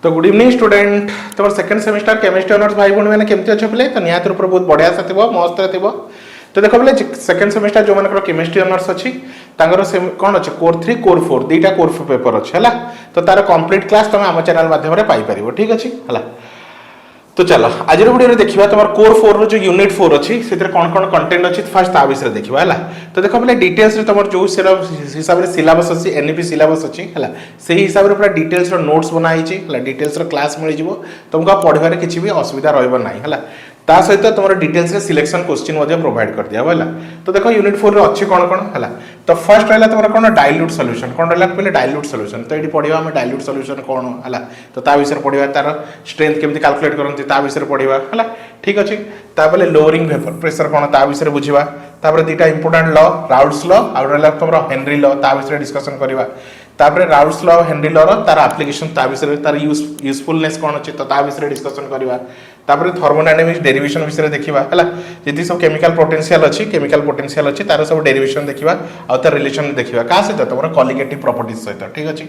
तो good evening student तुम second semester chemistry honours भाई भौणी मैंने केमती अच्छे पे तो निहत रूप बहुत बढ़िया से थी मस्त थी। तो देख बोले सेकंड सेमिस्टर जो मानकर केमिस्ट्री ऑनर्स अच्छी कौन अच्छे कोर 3 कोर 4 दुईटा कोर पेपर अच्छे है तो तार कंप्लीट क्लास तुम आम चैनल माध्यम पाइपर ठीक अच्छे है। तो चलो आज वीडियो देखा तुम कोर 4 रो जो यूनिट 4 अच्छी से कौन कौन कंटेंट अच्छी फास्ट ता विषय देखा है। तो देख बोले डिटेल्स तुम जो हिसाब से सिलेबस अच्छी एनईपी सिलेबस अच्छी है से हिसाब से पूरा डिटेल्स नोट्स बनाई डिटेल्स क्लास मिल जाव तुमको पढ़ार किसी भी असुविधा रहा है ता सहित तुम डिटेल्स सिलेक्शन क्वेश्चन प्रोवाइड कर दिया है। तो देखो यूनिट 4 रे अच्छी कौन कौन है। तो फर्स्ट रहा तुम कौन डाइल्यूट सॉल्यूशन कौन रहा पहले डाइल्यूट सॉल्यूशन तो ये पढ़ा आम डाइल्यूट सॉल्यूशन कौन है तो ता विषय पढ़ा तार स्ट्रेंथ केमती कैलकुलेट करते ता विषय पढ़ा है ठीक अच्छे। तापर लोअरिंग वेपर प्रेशर कौन ता विषय बुझा तापर दुईटा इंपोर्टेंट लॉ राउल्ट्स लॉ आउ रहा तुम हेनरी लॉ ता विषय डिस्कशन करवा तापर राउल्ट्स लॉ हेनरी लॉ तार एप्लिकेशन ता विषय तार यूजफुलनेस कौन अच्छे तो ता विषय डिस्कशन करवा तापर थर्मोडायनामिक्स डेरिवेशन विषय देखा है जी सब केमिकल पोटेंशियल अच्छी तार सब डेरिवेशन देखा आउ तार रिलेशन देखा क्या सहित तुम कॉलिगेटिव प्रॉपर्टीज सहित ठीक अच्छे।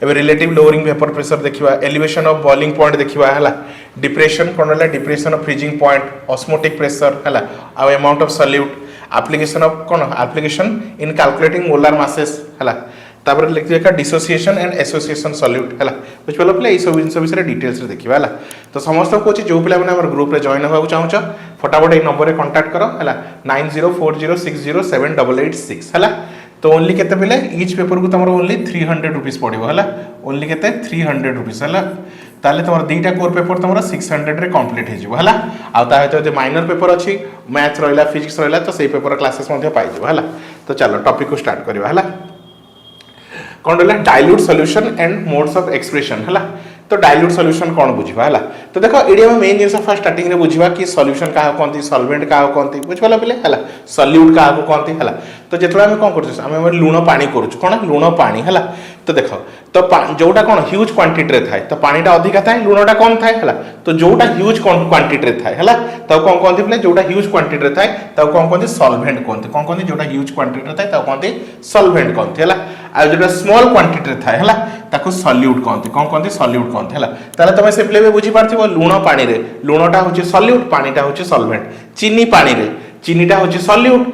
एवं रिलेटिव लोअरिंग वेपर प्रेशर देखा एलिवेशन ऑफ बॉइलिंग पॉइंट देखा है डिप्रेशन कौन रहा depression of freezing point osmotic pressure है आउ amount of solute application of कौन application in calculating molar masses है तापर लिखा डिसोसिएशन एंड एसोसिएशन सॉल्यूट है बुझिपाल पे ये सब जिन विषय डिटेल्स देखा है। तो समस्त को जो पे ग्रुप रे जॉइन होगा चाहूँ फटाफट ये नंबर में कांटेक्ट करो है 9040607886 है। तो ओनली केते पिले ईच पेपर को तुम ओनली 300 रुपीज पड़ो है ओनली केते 300 रुपीज है ताले तुम दुईटा कोर पेपर तुम 600 रे कंप्लीट हो है आते माइनर पेपर अच्छी मैथ्स रहा फिजिक्स रहा तो सही पेपर क्लासेस पाइज है। तो चलो टॉपिक को स्टार्ट करवा है कौन रहा dilute solution and modes of expression है। तो डाइल्यूट सॉल्यूशन कौन बुझा है तो देखो ये मेन जिन फर्स्ट स्टार्टिंग में बुझा कि सॉल्यूशन क्या कहते सॉल्वेंट क्या कहते बुझिपाल पे है सॉल्यूट क्या कहते है। तो जो आम कौन कर लुण पानी करुँ कौन लुण पानी है तो देख तो जोटा कौन ह्यूज क्वांटिटी थाए तो पानीटा अधिका थाए लुणटा कम थाए है तो जोटा ह्यूज क्वांटिटी थाए है तो कौन कहते बोले जोटा ह्यूज क्वांटिटी थाए तो कौन कहते सॉल्वेंट कहते कौन कहते जोटा ह्यूज क्वांटिटी थाए तो कहते सॉल्वेंट कहते है आ जो स्मॉल क्वांटिटी थाए है ताको सॉल्यूट कहते कौन कहते सॉल्यूट कहते है। ताले तुम सिंपली भी बुझी पारथिबो लुण पानी रे लुणटा होचे सॉल्यूट पानीटा होचे सॉल्वेंट चीनी पानी रे चीनीटा होचे सॉल्यूट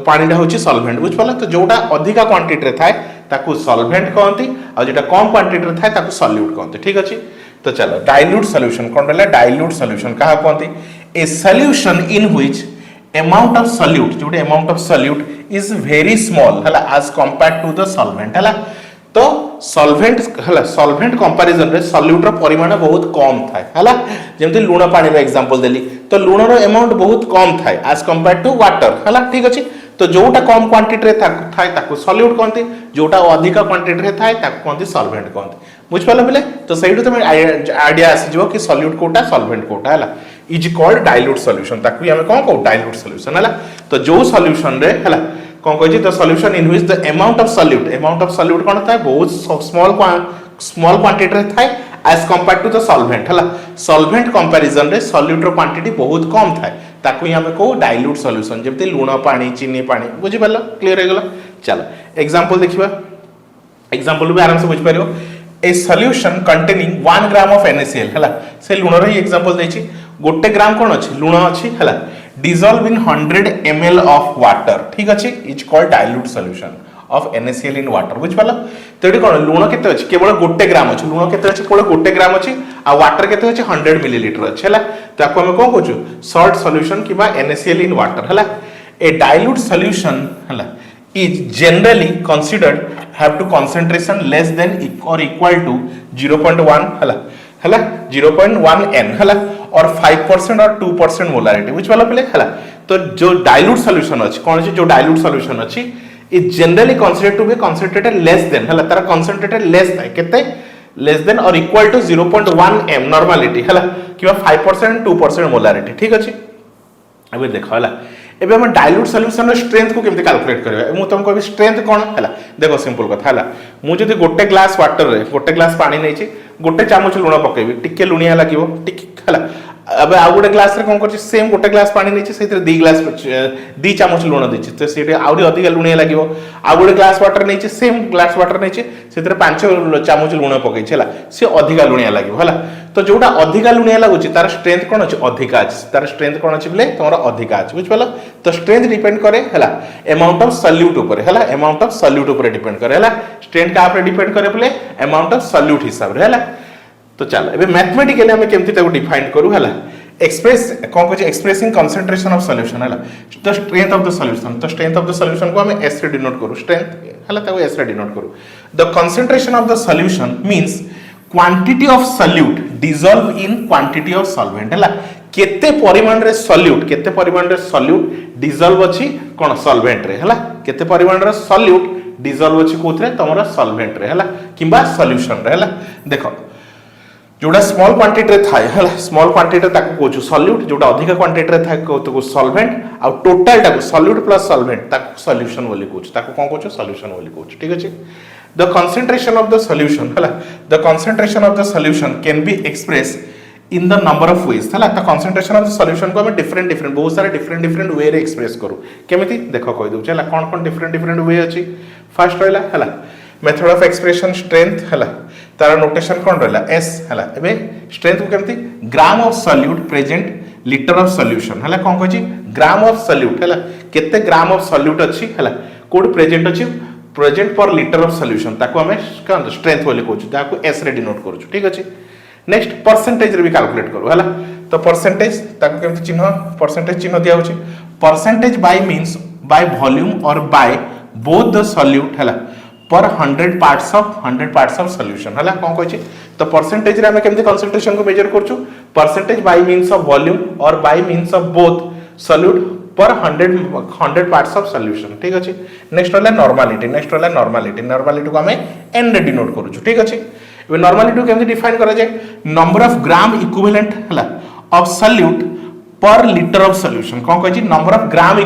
पानीटा होचे सॉल्वेंट बुझिपाल। तो जोटा अधिका क्वांटिटी थाए ताको सॉल्वेंट कहते आ जोटा कम क्वांटिटी थाए ताको सॉल्यूट कहते ठीक अछि। तो चलो डाइल्यूट सॉल्यूशन कौन रहा डाइल्यूट सॉल्यूशन क्या कहते a solution in which amount of solute जो amount of solute is very small है as compared to the solvent है। तो सॉल्वेंट है सॉल्वेंट कंपैरिजन रे सॉल्यूट रो परिमाण बहुत कम थाए है जेमति लुण पानी रो एग्जांपल देली तो लुण रो अमाउंट बहुत कम थाए एज कंपेयर्ड टू वाटर है ठीक अछि। तो जोटा कम क्वांटिटी रे थाए ताको सॉल्यूट कहते जोटा अधिक क्वांटिटी रे थाए ताको कहते सॉल्वेंट कहते बुझिपाल पे। तो सही तुम आइडिया आसीजो कि सॉल्यूट कोटा सॉल्वेंट कोटा है इज कॉल्ड डाइल्यूट सॉल्यूशन ताकू आम कौन कहू डाइल्यूट सॉल्यूशन है। तो जो सॉल्यूशन रे है कौन कह the solution in which the amount of solute कौन था बहुत स्मॉल क्वांटिटी थाए as compared to the solvent है सॉल्वेंट कंपैरिजन रे सॉल्यूट रो क्वांटिटी बहुत कम थाए ताकू आम कहू डाइल्यूट सॉल्यूशन जमती लुण पानी चीनी पानी बुझिपाल क्लियर हो गला। चलो एग्जांपल देखिबा एग्जांपल भी आराम से बुझ पारियो a solution containing 1 gram of NaCl है से लुण रो एग्जांपल देछि गोटे ग्राम कौन अच्छी लुण अच्छी है dissolve in 100 ml of water ठीक अच्छे is called dilute solution of NaCl in water बुझिपाल। तो ये कौन लुण केते अछि केवल गोटे ग्राम अछि लुण केते अछि केवल गोटे ग्राम अछि आ वाटर केते अछि 100 मिलीलीटर अछि है ताको हम कोन कहू सॉल्ट सॉल्यूशन किबा NaCl in water है। ए डाइल्यूट सॉल्यूशन है is generally considered have to concentration less than or equal to 0.1 है 0.1 n है और 5% और 2% मोलारिटी बुझिपाल पे है। तो जो डाइल्यूट सॉल्यूशन अछि कोन अछि जो डाइल्यूट सॉल्यूशन अछि is generally considered to be concentrated less than है तार कंसंट्रेटेड लेस है केते लेस देन और इक्वल टू 0.1 m नॉर्मलिटी है कि 5% 2% मोलारिटी ठीक अछि। अबे देखो है एबे हम डाइल्यूट सॉल्यूशन स्ट्रेंथ को केमते कैलकुलेट करबा मु तुमको अभी स्ट्रेंथ कोन है देखो सिंपल कथा है मु जदी गोटे ग्लास वाटर रे गोटे ग्लास पानी नै छी गोटे चामच लुण पकेबी टिके लुणिया लागिवो टिके है अब आउ गोटे ग्लास रे कोन करछि सेम गोटे ग्लास पानी नेछि सेतिर 2 ग्लास 2 चामच लूण देछि तो सेठी आउरी अधिक लुणिया लागिवो आउ गोटे ग्लास वाटर नेछि सेम ग्लास वाटर नेछि सेतिर 5 चामच लूण पकै छला से अधिक लुणिया लागिवो हला तो जोटा अधिक लुणिया लागुछि तार स्ट्रेंथ कोन अछि अधिक अछि तार स्ट्रेंथ कोन अछि बले तमरा अधिक अछि बुझ पालो तो स्ट्रेंथ डिपेंड करे हला अमाउंट ऑफ सॉल्यूट ऊपर हला अमाउंट ऑफ सॉल्यूट ऊपर डिपेंड करे हला स्ट्रेंथ का ऊपर डिपेंड करे बले अमाउंट ऑफ सॉल्यूट हिसाब रे हला तो चल एबे मैथमेटिकली हम केमति ताको डिफाइन करू हला एक्सप्रेस कोन कहै एक्सप्रेसिंग कंसंट्रेशन ऑफ सॉल्यूशन हला the strength of the solution तो स्ट्रेंथ ऑफ द सॉल्यूशन को हम s रे डिनोट करू स्ट्रेंथ हला ताको s रे डिनोट करू the concentration of the solution means quantity of solute dissolve in quantity of solvent हला केते परिमाण रे सॉल्यूट डिसॉल्व अछि कोन सॉल्वेंट रे हला केते परिमाण रे सॉल्यूट डिसॉल्व अछि कोथरे तमरा सॉल्वेंट रे हला किबा सॉल्यूशन रे हला देखो जोड़ा स्मॉल क्वांटिटी रे थाए हला स्मॉल क्वांटिटी ताको कोछु सॉल्यूट जोड़ा अधिक क्वांटिटी रे थाए को सॉल्वेंट आ टोटल ताको सॉल्यूट प्लस सॉल्वेंट ताको सॉल्यूशन बोली कोछु ताको कोन कोछु सॉल्यूशन बोली कोछु ठीक अछि the concentration of the solution हला the concentration of the solution can be express in the number of ways हला the concentration of the solution को हम डिफरेंट बहुत सारे डिफरेंट वे रे एक्सप्रेस करू केमिति देखो कहि दउ हला कोन डिफरेंट वे अछि फर्स्ट रहला हला मेथड ऑफ एक्सप्रेशन स्ट्रेंथ हला तार नोटेशन कोन रहला s हला एबे स्ट्रेंथ को केमति gram of solute present litre of solution हला कोन कहछि ग्राम ऑफ सॉल्यूट हला केते ग्राम ऑफ सॉल्यूट अछि हला कोड प्रेजेंट अछि प्रेजेंट पर लीटर ऑफ सॉल्यूशन ताको हमें कोन स्ट्रेंथ बोली कहछु ताको s रे डिनोट करछु ठीक अछि नेक्स्ट परसेंटेज रे भी कैलकुलेट करू हला तो परसेंटेज ताको केमति चिन्ह परसेंटेज चिन्ह दिया होछि percentage by means by volume और बाय बोथ द सॉल्यूट हला पर 100 पार्ट्स ऑफ सॉल्यूशन हला कोन कहछि तो परसेंटेज रे हम केमति कंसंट्रेशन को मेजर करछु percentage by means of volume और by means of both solute per 100 parts of solution ठीक अछि नेक्स्ट होला नॉर्मालिटी को हमें n रे डिनोट करछु ठीक अछि एबे नॉर्मालिटी को केमति डिफाइन करा जाय नंबर ऑफ ग्राम इक्विवेलेंट हला of solute per litre of solution कोन कहछि number of gram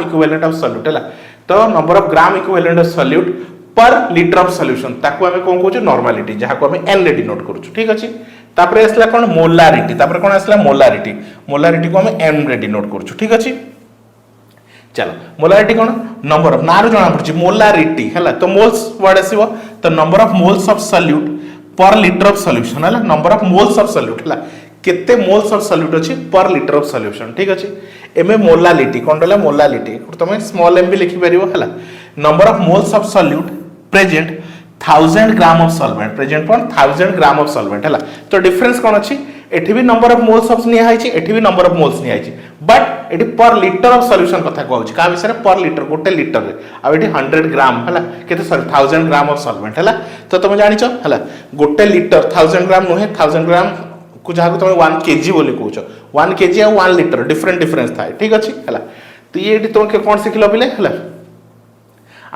equivalent of solute हला तो number of gram equivalent of solute per litre of solution ताको हमें कोन कहछु नॉर्मालिटी जहा को हमें n रे डिनोट करछु ठीक अछि तापरे असला कोन मोलारिटी तापरे कोन असला मोलारिटी को हमें m रे डिनोट करछु ठीक अछि चलो मोलारिटी कोन नंबर ऑफ नारो जणा पड़छि मोलारिटी हला तो मोल्स वर्ड आसीबो तो number of moles of solute per litre of solution हला number of moles of solute हला केते मोल्स ऑफ सॉल्यूट अछि पर लीटर ऑफ सॉल्यूशन ठीक अछि एमे मोलालिटी कोन रहला मोलालिटी तमे स्मॉल m भी लिखि परिबो हला number of moles of solute present 1000 gram of solvent present पर 1000 ग्राम ऑफ सॉल्वेंट हला तो डिफरेंस कोन अछि एठी भी नंबर ऑफ मोल्स ऑफ निया हाइछि एठी भी नंबर ऑफ मोल्स निया हाइछि बट एठी पर लीटर ऑफ सॉल्यूशन कथा कहउछि का विषय पर लीटर गोटे लीटर रे आ एठी 100 ग्राम हला केते सॉरी 1000 ग्राम ऑफ सॉल्वेंट हला तो तमे जानिछो हला गोटे लीटर 1000 ग्राम नोहे 1000 ग्राम को जहां को तमे 1 केजी बोली कहउछो 1 केजी आ 1 लीटर डिफरेंस थाए ठीक अछि हला तो ये एठी तमे कोन सिखलो बिले हला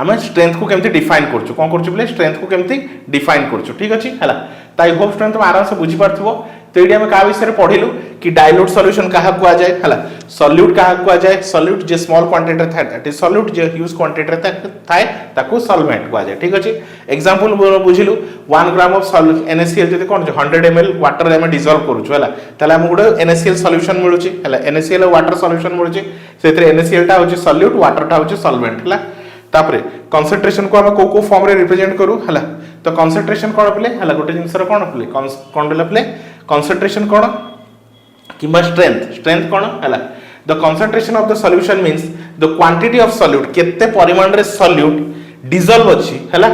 आमे स्ट्रेंथ को केमति डिफाइन करछु कोन करछु बिले स्ट्रेंथ को केमति डिफाइन करछु ठीक अछि हला ताई होप स्टूडेंट तुम आराम से बुझी पारथिबो तो एडी हम का विषय रे पढिलु कि डाइल्यूट सॉल्यूशन काहा को आ जाय हला सॉल्यूट काहा को आ जाय सॉल्यूट जे स्मॉल क्वांटिटी रे थाय that is solute J huge quantity रे थाय ताको सॉल्वेंट को आ जाय ठीक अछि एग्जांपल बुझिलु 1 ग्राम ऑफ NaCl जदि कोन 100 ml वाटर रे हम डिसॉल्व करूछु हला तले हम गुडे NaCl सॉल्यूशन मिलुची हला NaCl वाटर सॉल्यूशन मिलुची सेतरे NaCl टा होची सॉल्यूट वाटर टा होची सॉल्वेंट हला तापरे कंसंट्रेशन को हम को फॉर्म रे रिप्रेजेंट करू हला तो कंसंट्रेशन कोन प्ले हला गोटे जिंस रे कोन प्ले कोन प्ले कंसंट्रेशन कोन किबा स्ट्रेंथ कोन हला the concentration of the solution means the quantity of solute केते परिमाण रे सॉल्यूट डिसॉल्व अछि हला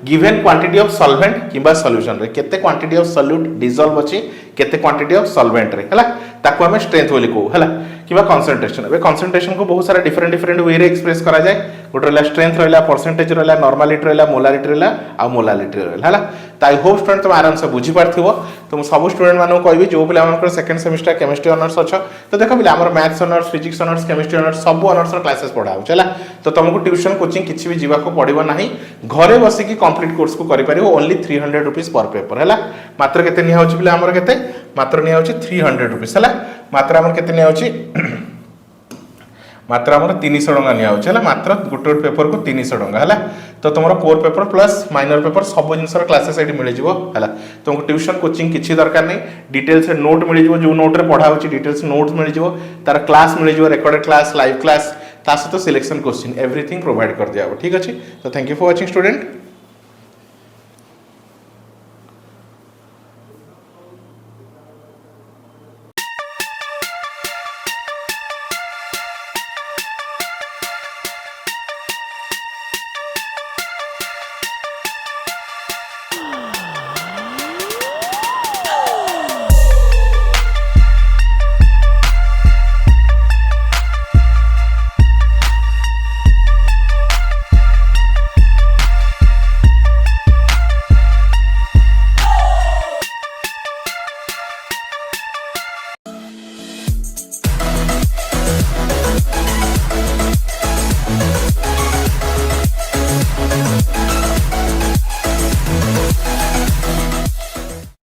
गिवन क्वांटिटी ऑफ सॉल्वेंट किबा सॉल्यूशन रे केते क्वांटिटी ऑफ सॉल्यूट डिसॉल्व अछि केते क्वांटिटी ऑफ सॉल्वेंट रे हला ताको हम स्ट्रेंथ बोली को हला किबा कंसंट्रेशन एबे कंसंट्रेशन को बहुत सारा डिफरेंट वे रे एक्सप्रेस करा जाय गोटे रहला स्ट्रेंथ रहला परसेंटेज रहला नॉर्मालिटी रहला मोलारिटी रहला आ मोलालिटी रहला हला ताई होप स्टूडेंट तुम आराम से बुझी पारथिबो तुम सब स्टूडेंट मानो कहबी जो पिला मानकर सेकंड सेमेस्टर केमिस्ट्री ऑनर्स अछ तो देखो पिला हमर maths honours physics honours chemistry honours सब ऑनर्स क्लासेस पढाउ चला तो तुमको ट्यूशन कोचिंग किछि भी जीवा को पड़िबो नाही घरे बसी की कंप्लीट कोर्स को करि परिबो ओनली 300 रुपीस पर पेपर हला मात्र केते निया होछि पिला हमर केते मात्र निया होछि 300 रुपीस हला मात्र हमर केते निया होछि मात्र हमर 300 टंका निया होछि हला मात्र गोटे पेपर को 300 टंका हला तो तुम core paper plus minor paper सब जिन क्लासेस ये मिल जाए तुमको ट्यूशन कोचिंग किसी दरकार नहीं डिटेल्स नोट मिल जो नोट रे पढ़ा होची डिटेल्स नोट्स मिल जाए तार क्लास मिल जाए रेकॉर्डेड क्लास लाइव क्लास ता सहित सिलेक्शन क्वेश्चन एवरीथिंग प्रोवाइड कर दिया ठीक अच्छे तो thank you for watching student.